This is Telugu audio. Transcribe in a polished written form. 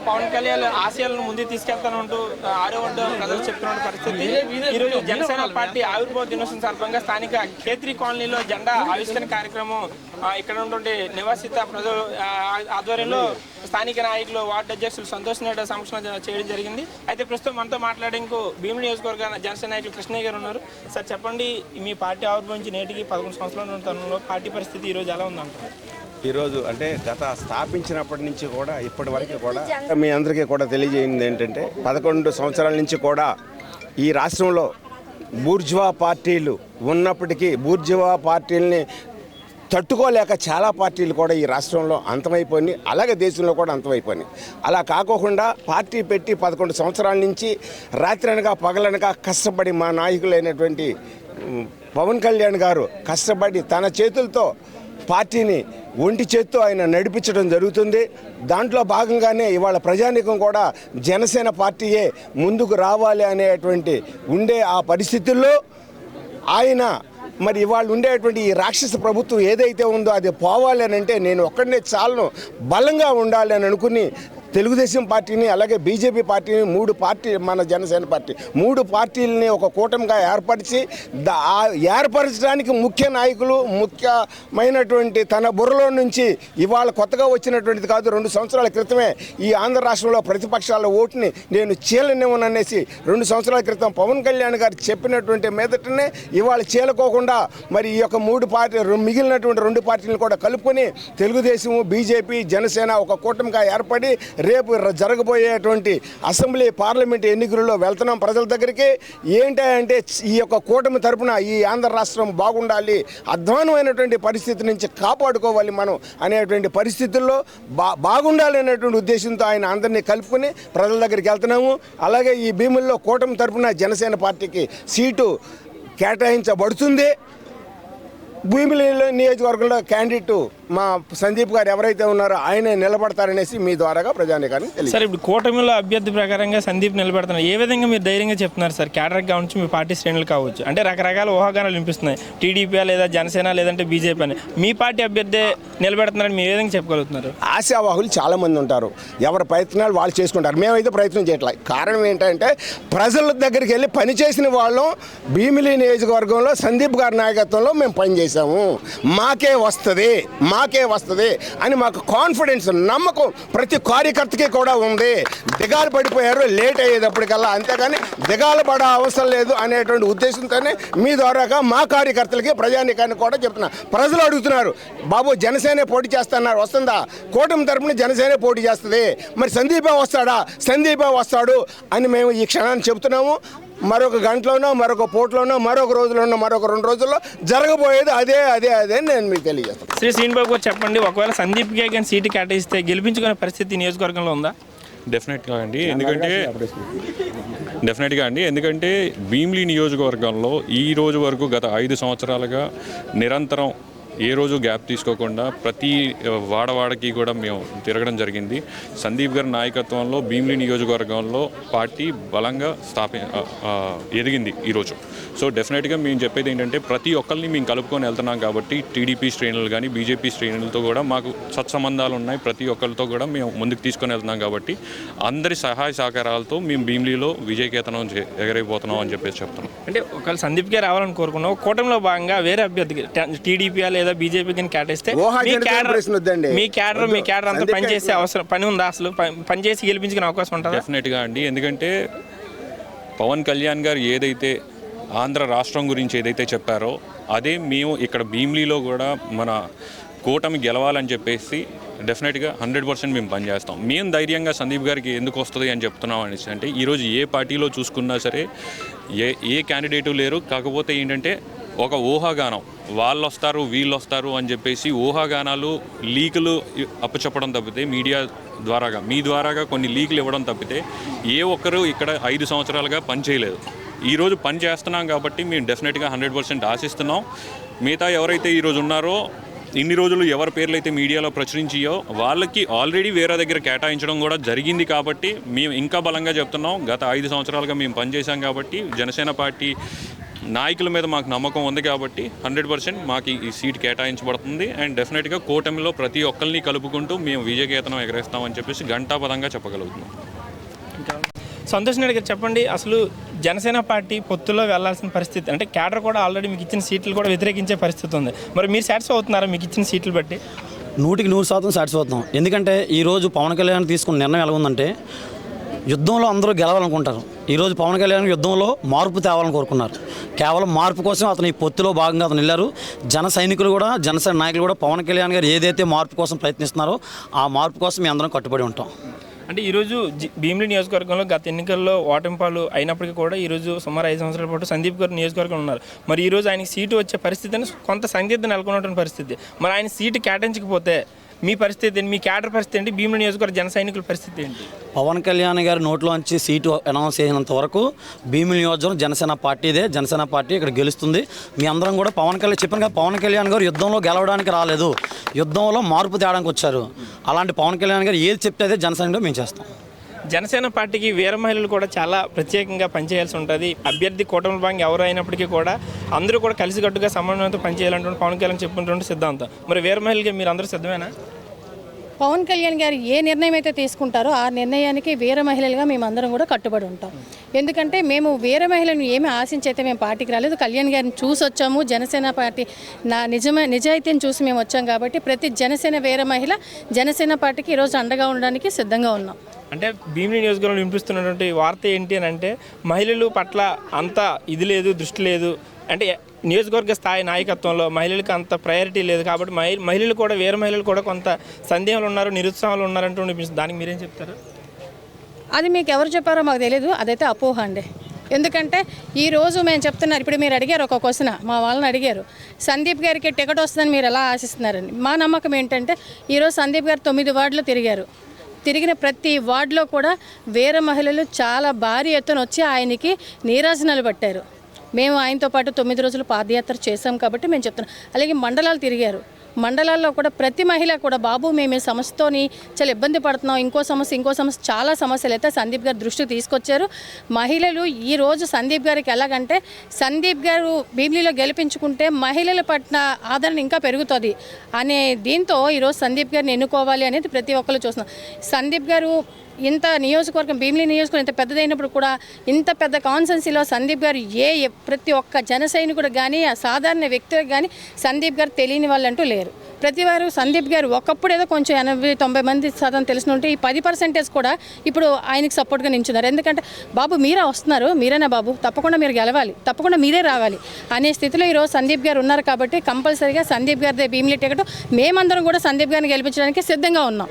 పవన్ కళ్యాణ్ ఆశయాలను ముందుకు తీసుకెళ్తానంటూ ఆరోగ్య ప్రజలు చెప్తున్న పరిస్థితి. ఈరోజు జనసేన పార్టీ ఆవిర్భావ దినోత్సవం సందర్భంగా స్థానిక ఖేత్రి కాలనీలో జెండా ఆవిష్కరణ కార్యక్రమం ఇక్కడ ఉన్నటువంటి నివాసిత ప్రజలు ఆధ్వర్యంలో స్థానిక నాయకులు వార్డు అధ్యక్షులు సంతోష్ నాయుడు సమక్షంలో చేయడం జరిగింది. అయితే ప్రస్తుతం మనతో మాట్లాడేందుకు భీమిలి నియోజకవర్గ జనసేన నాయకులు కృష్ణయ్య గారు ఉన్నారు. సార్ చెప్పండి, మీ పార్టీ ఆవిర్భవించి నేటికి 11 సంవత్సరాల తరుణంలో పార్టీ పరిస్థితి ఈరోజు ఎలా ఉందంటారు? ఈరోజు అంటే గత స్థాపించినప్పటి నుంచి కూడా ఇప్పటి వరకు కూడా మీ అందరికీ కూడా తెలియజేయింది ఏంటంటే 11 సంవత్సరాల నుంచి కూడా ఈ రాష్ట్రంలో బూర్జువా పార్టీలు ఉన్నప్పటికీ బూర్జువా పార్టీలని తట్టుకోలేక చాలా పార్టీలు కూడా ఈ రాష్ట్రంలో అంతమైపోయినాయి, అలాగే దేశంలో కూడా అంతమైపోయినాయి. అలా కాకోకుండా పార్టీ పెట్టి 11 సంవత్సరాల నుంచి రాత్రనగా పగలనగా కష్టపడి మా నాయకులైనటువంటి పవన్ కళ్యాణ్ గారు కష్టపడి తన చేతులతో పార్టీని ఒంటి చేత్తో ఆయన నడిపించడం జరుగుతుంది. దాంట్లో భాగంగానే ఇవాళ ప్రజానీకం కూడా జనసేన పార్టీయే ముందుకు రావాలి అనేటువంటి ఉండే ఆ పరిస్థితుల్లో ఆయన మరి ఇవాళ ఉండేటువంటి ఈ రాక్షస ప్రభుత్వం ఏదైతే ఉందో అది పోవాలి అని అంటే నేను ఒక్కడనే చాలను బలంగా ఉండాలి అని అనుకుని తెలుగుదేశం పార్టీని అలాగే బీజేపీ పార్టీని మన జనసేన పార్టీ 3 పార్టీలని ఒక కూటమిగా ఏర్పరిచి ఏర్పరచడానికి ముఖ్య నాయకులు ముఖ్యమైనటువంటి తన బుర్రలో నుంచి ఇవాళ కొత్తగా వచ్చినటువంటిది కాదు. 2 సంవత్సరాల క్రితమే ఈ ఆంధ్ర రాష్ట్రంలో ప్రతిపక్షాల ఓటుని నేను చీలనివ్వననేసి 2 సంవత్సరాల క్రితం పవన్ కళ్యాణ్ గారు చెప్పినటువంటి మీదటనే ఇవాళ చీలకోకుండా మరి ఈ యొక్క 3 పార్టీ మిగిలినటువంటి 2 పార్టీలను కూడా కలుపుకొని తెలుగుదేశం బీజేపీ జనసేన ఒక కూటమిగా ఏర్పడి రేపు జరగబోయేటువంటి అసెంబ్లీ పార్లమెంట్ ఎన్నికల్లో వెళ్తున్నాం ప్రజల దగ్గరికి. ఏంటంటే ఈ యొక్క కూటమి తరపున ఈ ఆంధ్ర రాష్ట్రం బాగుండాలి, అధ్వానమైనటువంటి పరిస్థితి నుంచి కాపాడుకోవాలి మనం అనేటువంటి పరిస్థితుల్లో బాగుండాలి అనేటువంటి ఉద్దేశంతో ఆయన అందరినీ కలుపుకొని ప్రజల దగ్గరికి వెళ్తున్నాము. అలాగే ఈ భీముల్లో కూటమి తరపున జనసేన పార్టీకి సీటు కేటాయించబడుతుంది. భీమిలి నియోజకవర్గంలో క్యాండిడేట్ మా సందీప్ గారు ఎవరైతే ఉన్నారో ఆయనే నిలబడతారనేసి మీ ద్వారాగా ప్రజానీకాన్ని తెలియదు. సార్, ఇప్పుడు కూటమిలో అభ్యర్థి ప్రకారంగా సందీప్ నిలబడుతున్నారు. ఏ విధంగా మీరు ధైర్యంగా చెప్తున్నారు సార్? క్యాడర్ కావచ్చు, మీ పార్టీ శ్రేణులు కావచ్చు, అంటే రకరకాల ఊహాగానాలు వినిపిస్తున్నాయి. టీడీపీ లేదా జనసేన లేదంటే బీజేపీ అని మీ పార్టీ అభ్యర్థి నిలబెడుతున్నారని మీరు ఏ విధంగా చెప్పగలుగుతున్నారు? ఆశావాహులు చాలామంది ఉంటారు, ఎవరి ప్రయత్నాలు వాళ్ళు చేసుకుంటారు. మేమైతే ప్రయత్నం చేయట్లేదు. కారణం ఏంటంటే ప్రజల దగ్గరికి వెళ్ళి పనిచేసిన వాళ్ళం భీమిలి నియోజకవర్గంలో సందీప్ గారి నాయకత్వంలో మేము పనిచేసాము. మాకే వస్తుంది అని మాకు కాన్ఫిడెన్స్, నమ్మకం ప్రతి కార్యకర్తకి కూడా ఉంది. దిగాలు పడిపోయారు లేట్ అయ్యేటప్పటికల్లా, అంతేగాని దిగాలు పడే అవసరం లేదు అనేటువంటి ఉద్దేశంతోనే మీ ద్వారాగా మా కార్యకర్తలకి ప్రజానీకాన్ని కూడా చెప్తున్నా. ప్రజలు అడుగుతున్నారు, బాబు జనసేనే పోటీ చేస్తున్నారు, వస్తుందా? కూటమి తరపున జనసేనే పోటీ చేస్తుంది, మరి సందీపే వస్తాడు అని మేము ఈ క్షణాన్ని చెబుతున్నాము. మరొక గంటలోనో మరొక పూటలోనో మరొక రోజులోనో మరొక 2 రోజుల్లో జరగబోయేది అదే నేను మీకు తెలియజేస్తాను. శ్రీ శ్రీనిబాబు గారు చెప్పండి, ఒకవేళ సందీప్కే కానీ సీటు కేటాయిస్తే గెలిపించుకునే పరిస్థితి నియోజకవర్గంలో ఉందా? డెఫినెట్గా అండి, ఎందుకంటే భీమిలి నియోజకవర్గంలో ఈ రోజు వరకు గత 5 సంవత్సరాలుగా నిరంతరం ఏ రోజు గ్యాప్ తీసుకోకుండా ప్రతి వాడవాడకి కూడా మేము తిరగడం జరిగింది. సందీప్ గారి నాయకత్వంలో భీమిలి నియోజకవర్గంలో పార్టీ బలంగా ఎదిగింది ఈరోజు. సో డెఫినెట్గా మేము చెప్పేది ఏంటంటే ప్రతి ఒక్కరిని మేము కలుపుకొని వెళ్తున్నాం కాబట్టి టీడీపీ శ్రేణులు కానీ బీజేపీ శ్రేణులతో కూడా మాకు సత్సంబంధాలు ఉన్నాయి. ప్రతి ఒక్కరితో కూడా మేము ముందుకు తీసుకొని వెళ్తున్నాం కాబట్టి అందరి సహాయ సహకారాలతో మేము భీమిలిలో విజయకేతనం ఎగరైపోతున్నాం అని చెప్పేసి చెప్తున్నాం. అంటే ఒకవేళ సందీప్కే రావాలని కోరుకున్నాం, కూటమిలో భాగంగా వేరే అభ్యర్థికి టీడీపీ లేదా బీజేపీ కేటాయిస్తే మీ క్యాడర్ అంతా పనిచేసే పని ఉందా? అసలు పనిచేసి గెలిపించుకునే అవకాశం ఉంటుందా? డెఫినెట్గా అండి, ఎందుకంటే పవన్ కళ్యాణ్ గారు ఏదైతే ఆంధ్ర రాష్ట్రం గురించి ఏదైతే చెప్పారో అదే మేము ఇక్కడ భీమిలిలో కూడా మన కూటమి గెలవాలని చెప్పేసి డెఫినెట్గా 100% మేము పనిచేస్తాం. మేము ధైర్యంగా సందీప్ గారికి ఎందుకు వస్తుంది అని చెప్తున్నాం అనేసి అంటే ఈరోజు ఏ పార్టీలో చూసుకున్నా సరే ఏ క్యాండిడేటు లేరు. కాకపోతే ఏంటంటే ఒక ఊహాగానం, వాళ్ళు వస్తారు వీళ్ళు వస్తారు అని చెప్పేసి ఊహాగానాలు లీకులు అప్పచెప్పడం తప్పితే మీ ద్వారాగా కొన్ని లీకులు ఇవ్వడం తప్పితే ఏ ఒక్కరు ఇక్కడ 5 సంవత్సరాలుగా పని చేయలేదు. ఈరోజు పని చేస్తున్నాం కాబట్టి మేము డెఫినెట్గా 100% ఆశిస్తున్నాం. మిగతా ఎవరైతే ఈరోజు ఉన్నారో ఇన్ని రోజులు ఎవరి పేర్లు అయితే మీడియాలో ప్రచురించాయో వాళ్ళకి ఆల్రెడీ వేరే దగ్గర కేటాయించడం కూడా జరిగింది. కాబట్టి మేము ఇంకా బలంగా చెప్తున్నాం, గత 5 సంవత్సరాలుగా మేము పనిచేసాం కాబట్టి జనసేన పార్టీ నాయకుల మీద మాకు నమ్మకం ఉంది కాబట్టి 100% మాకు ఈ సీట్ కేటాయించబడుతుంది. అండ్ డెఫినెట్గా కూటమిలో ప్రతి ఒక్కరిని కలుపుకుంటూ మేము విజయకేతనం ఎగరేస్తామని చెప్పేసి ఘంటాపదంగా చెప్పగలుగుతున్నాం. సంతోష్ నాయుడు గారు చెప్పండి, అసలు జనసేన పార్టీ పొత్తులో వెళ్లాల్సిన పరిస్థితి, అంటే క్యాడర్ కూడా ఆల్రెడీ మీకు ఇచ్చిన సీట్లు కూడా వ్యతిరేకించే పరిస్థితి ఉంది. మరి మీరు సాటిస్ఫై అవుతున్నారా మీకు ఇచ్చిన సీట్లు బట్టి? 100% సాటిస్ఫై అవుతాం. ఎందుకంటే ఈరోజు పవన్ కళ్యాణ్ తీసుకున్న నిర్ణయం ఎలా ఉందంటే, యుద్ధంలో అందరూ గెలవాలనుకుంటారు. ఈరోజు పవన్ కళ్యాణ్ యుద్ధంలో మార్పు తేవాలని కోరుకున్నారు. కేవలం మార్పు కోసం అతను ఈ పొత్తులో భాగంగా అతను వెళ్ళారు. జన సైనికులు కూడా, జనసేన నాయకులు కూడా పవన్ కళ్యాణ్ గారు ఏదైతే మార్పు కోసం ప్రయత్నిస్తున్నారో ఆ మార్పు కోసం మేము అందరం కట్టుబడి ఉంటాం. అంటే ఈరోజు భీమిలి నియోజకవర్గంలో గత ఎన్నికల్లో ఓటమిపాలు అయినప్పటికీ కూడా ఈరోజు సుమారు 5 సంవత్సరాల పాటు సందీప్ గారు నియోజకవర్గంలో ఉన్నారు. మరి ఈరోజు ఆయనకి సీటు వచ్చే పరిస్థితి కొంత సందిగ్ధం నెలకొన్నటువంటి పరిస్థితి. మరి ఆయన సీటు కేటాయించకపోతే మీ పరిస్థితి ఏంటి? మీ క్యాడర్ పరిస్థితి ఏంటి? భీమిలి నియోజకవర్గ జన సైనికుల పరిస్థితి ఏంటి? పవన్ కళ్యాణ్ గారి నోట్లోంచి సీటు అనౌన్స్ చేసినంత వరకు భీమిలి నియోజకవర్గం జనసేన పార్టీదే. జనసేన పార్టీ ఇక్కడ గెలుస్తుంది. మీ అందరం కూడా పవన్ కళ్యాణ్ చెప్పాను కదా, పవన్ కళ్యాణ్ గారు యుద్ధంలో గెలవడానికి రాలేదు, యుద్ధంలో మార్పు తేడానికి వచ్చారు. అలాంటి పవన్ కళ్యాణ్ గారు ఏది చెప్తే అదే జనసేనలో మేము చేస్తాం. జనసేన పార్టీకి వీర మహిళలు కూడా చాలా ప్రత్యేకంగా పనిచేయాల్సి ఉంటుంది. అభ్యర్థి కూటమి భాగంగా ఎవరు అయినప్పటికీ కూడా అందరూ కూడా కలిసికట్టుగా సమన్వయంతో పనిచేయాలంటే పవన్ కళ్యాణ్ చెప్పుకుంటుంటే సిద్ధాంతం. మరి వీర మహిళకి మీరు అందరూ సిద్ధమేనా? పవన్ కళ్యాణ్ గారు ఏ నిర్ణయం అయితే తీసుకుంటారో ఆ నిర్ణయానికి వీర మహిళలుగా మేమందరం కూడా కట్టుబడి ఉంటాం. ఎందుకంటే మేము వీర మహిళను ఏమి ఆశించి అయితే మేము పార్టీకి రాలేదు, కళ్యాణ్ గారిని చూసి వచ్చాము. జనసేన పార్టీ నిజాయితీని చూసి మేము వచ్చాం కాబట్టి ప్రతి జనసేన వీర మహిళ జనసేన పార్టీకి ఈరోజు అండగా ఉండడానికి సిద్ధంగా ఉన్నాం. అంటే భీమిలి నియోజకవర్గంలో వినిపిస్తున్నటువంటి వార్త ఏంటి అని అంటే, మహిళలు పట్ల అంత ఇది లేదు, దృష్టి లేదు, అంటే నియోజకవర్గ స్థాయి నాయకత్వంలో మహిళలకు అంత ప్రయారిటీ లేదు కాబట్టి మహిళలు కూడా వీర మహిళలు కూడా కొంత సందేహాలు ఉన్నారు, నిరుత్సాహాలు ఉన్నారంటూ వినిపిస్తుంది. దానికి మీరేం చెప్తారు? అది మీకు ఎవరు చెప్పారో మాకు తెలియదు, అదైతే అపోహ అండి. ఎందుకంటే ఈరోజు మేము చెప్తున్నారు, ఇప్పుడు మీరు అడిగారు ఒక క్వశ్చన్, మా వాళ్ళని అడిగారు సందీప్ గారికి టికెట్ వస్తుందని మీరు ఎలా ఆశిస్తున్నారని. మా నమ్మకం ఏంటంటే ఈరోజు సందీప్ గారు 9 వార్డులు తిరిగిన ప్రతి వార్డులో కూడా వీర మహిళలు చాలా భారీ ఎత్తున వచ్చి ఆయనకి నీరాజనాలు పట్టారు. మేము ఆయనతో పాటు 9 రోజులు పాదయాత్ర చేశాం కాబట్టి మేము చెప్తున్నాం. అలాగే మండలాలు తిరిగారు, మండలాల్లో కూడా ప్రతి మహిళ కూడా బాబు మేము ఈ సమస్యతోని చాలా ఇబ్బంది పడుతున్నాం, ఇంకో సమస్య చాలా సమస్యలు అయితే సందీప్ గారు దృష్టికి తీసుకొచ్చారు. మహిళలు ఈరోజు సందీప్ గారికి ఎలాగంటే, సందీప్ గారు భీమిలిలో గెలిపించుకుంటే మహిళల పట్ల ఆదరణ ఇంకా పెరుగుతుంది అనే దీంతో ఈరోజు సందీప్ గారిని ఎన్నుకోవాలి అనేది ప్రతి ఒక్కరు చూస్తున్నాం. సందీప్ గారు ఇంత నియోజకవర్గం, భీమిలి నియోజకవర్గం ఇంత పెద్దదైనప్పుడు కూడా ఇంత పెద్ద కాన్స్టెన్సీలో సందీప్ గారు ప్రతి ఒక్క జన సైనికుడు కానీ ఆ సాధారణ వ్యక్తులకు కానీ సందీప్ గారు తెలియని వాళ్ళు అంటూ లేరు. ప్రతి వారు సందీప్ గారు ఒకప్పుడు ఏదో కొంచెం 80-90% తెలిసిన ఉంటే ఈ 10% కూడా ఇప్పుడు ఆయనకి సపోర్ట్గా నించున్నారు. ఎందుకంటే బాబు మీరే వస్తున్నారు, మీరేనా బాబు, తప్పకుండా మీరు గెలవాలి, తప్పకుండా మీరే రావాలి అనే స్థితిలో ఈరోజు సందీప్ గారు ఉన్నారు కాబట్టి కంపల్సరీగా సందీప్ గారిదే భీమిలి టికెట్. మేమందరం కూడా సందీప్ గారిని గెలిపించడానికి సిద్ధంగా ఉన్నాం.